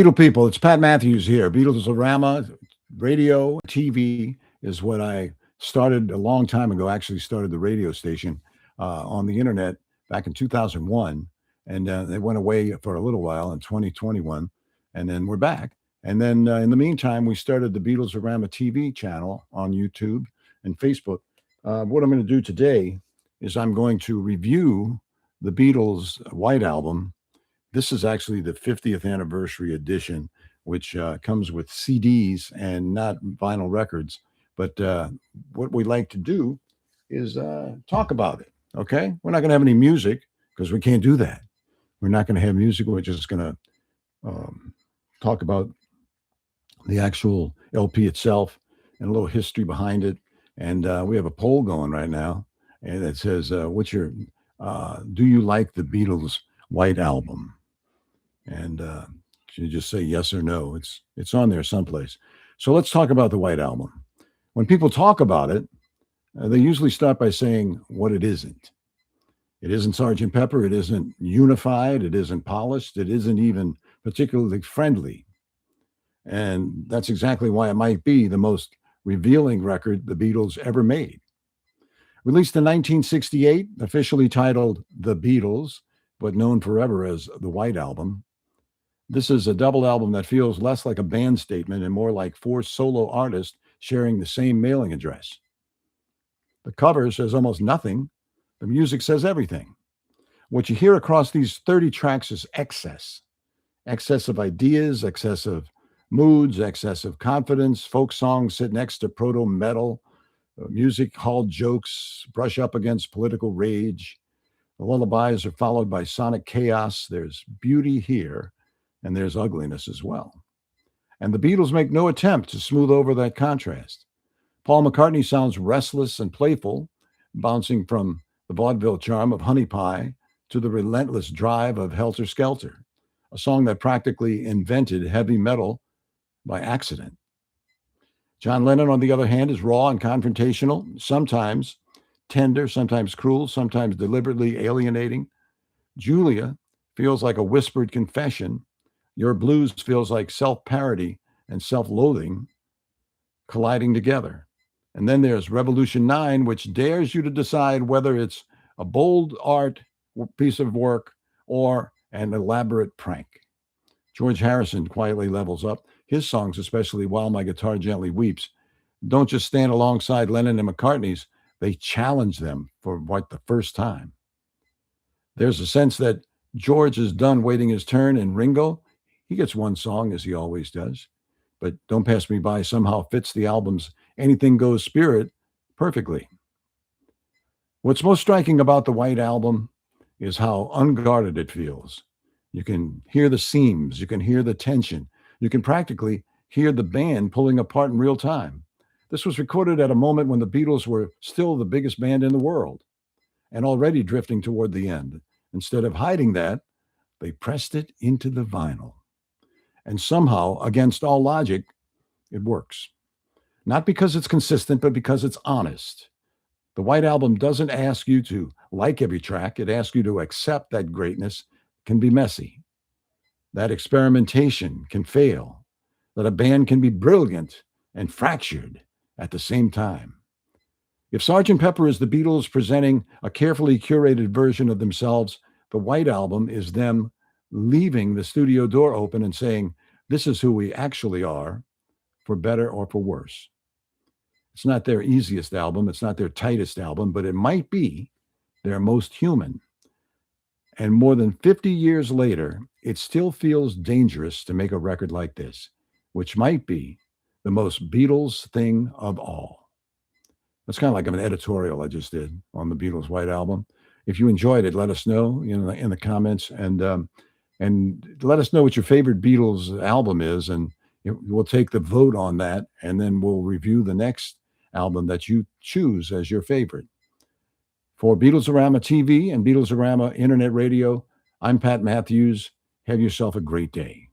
Beatle people, it's Pat Matthews here. Beatles-orama, radio, TV is what I started a long time ago. Actually, started the radio station on the internet back in 2001, and they went away for a little while in 2021, and then we're back. And then in the meantime, we started the Beatles-orama TV channel on YouTube and Facebook. What I'm going to do today is I'm going to review the Beatles' White Album. This is actually the 50th anniversary edition, which comes with CDs and not vinyl records. But what we like to do is talk about it. Okay, we're not going to have any music because we can't do that. We're not going to have music. We're just going to talk about the actual LP itself and a little history behind it. And we have a poll going right now, and it says, "What's your? Do you like the Beatles' White Album?" And you just say yes or no. It's on there someplace. So let's talk about the White Album. When people talk about it, they usually start by saying what it isn't. It isn't Sergeant Pepper. It isn't unified. It isn't polished. It isn't even particularly friendly. And that's exactly why it might be the most revealing record the Beatles ever made. Released in 1968, officially titled The Beatles, but known forever as the White Album. This is a double album that feels less like a band statement and more like four solo artists sharing the same mailing address. The cover says almost nothing. The music says everything. What you hear across these 30 tracks is excess. Excess of ideas, excess of moods, excess of confidence. Folk songs sit next to proto-metal. Music hall jokes brush up against political rage. The lullabies are followed by sonic chaos. There's beauty here, and there's ugliness as well. And the Beatles make no attempt to smooth over that contrast. Paul McCartney sounds restless and playful, bouncing from the vaudeville charm of Honey Pie to the relentless drive of Helter Skelter, a song that practically invented heavy metal by accident. John Lennon, on the other hand, is raw and confrontational, sometimes tender, sometimes cruel, sometimes deliberately alienating. Julia feels like a whispered confession. Your Blues feels like self-parody and self-loathing colliding together. And then there's Revolution 9, which dares you to decide whether it's a bold art piece of work or an elaborate prank. George Harrison quietly levels up. His songs, especially While My Guitar Gently Weeps, don't just stand alongside Lennon and McCartney's, they challenge them for the first time. There's a sense that George is done waiting his turn, and Ringo, he gets one song, as he always does, but Don't Pass Me By somehow fits the album's Anything Goes spirit perfectly. What's most striking about the White Album is how unguarded it feels. You can hear the seams, you can hear the tension, you can practically hear the band pulling apart in real time. This was recorded at a moment when the Beatles were still the biggest band in the world and already drifting toward the end. Instead of hiding that, they pressed it into the vinyl. And somehow, against all logic, it works. Not because it's consistent, but because it's honest. The White Album doesn't ask you to like every track. It asks you to accept that greatness can be messy, that experimentation can fail, that a band can be brilliant and fractured at the same time. If Sgt. Pepper is the Beatles presenting a carefully curated version of themselves, the White Album is them leaving the studio door open and saying, this is who we actually are, for better or for worse. It's not their easiest album. It's not their tightest album, but it might be their most human. And more than 50 years later, it still feels dangerous to make a record like this, which might be the most Beatles thing of all. That's kind of like an editorial I just did on the Beatles' White Album. If you enjoyed it, let us know in the comments, and let us know what your favorite Beatles album is, and we'll take the vote on that, and then we'll review the next album that you choose as your favorite. For Beatles-orama TV and Beatles-orama Internet Radio, I'm Pat Matthews. Have yourself a great day.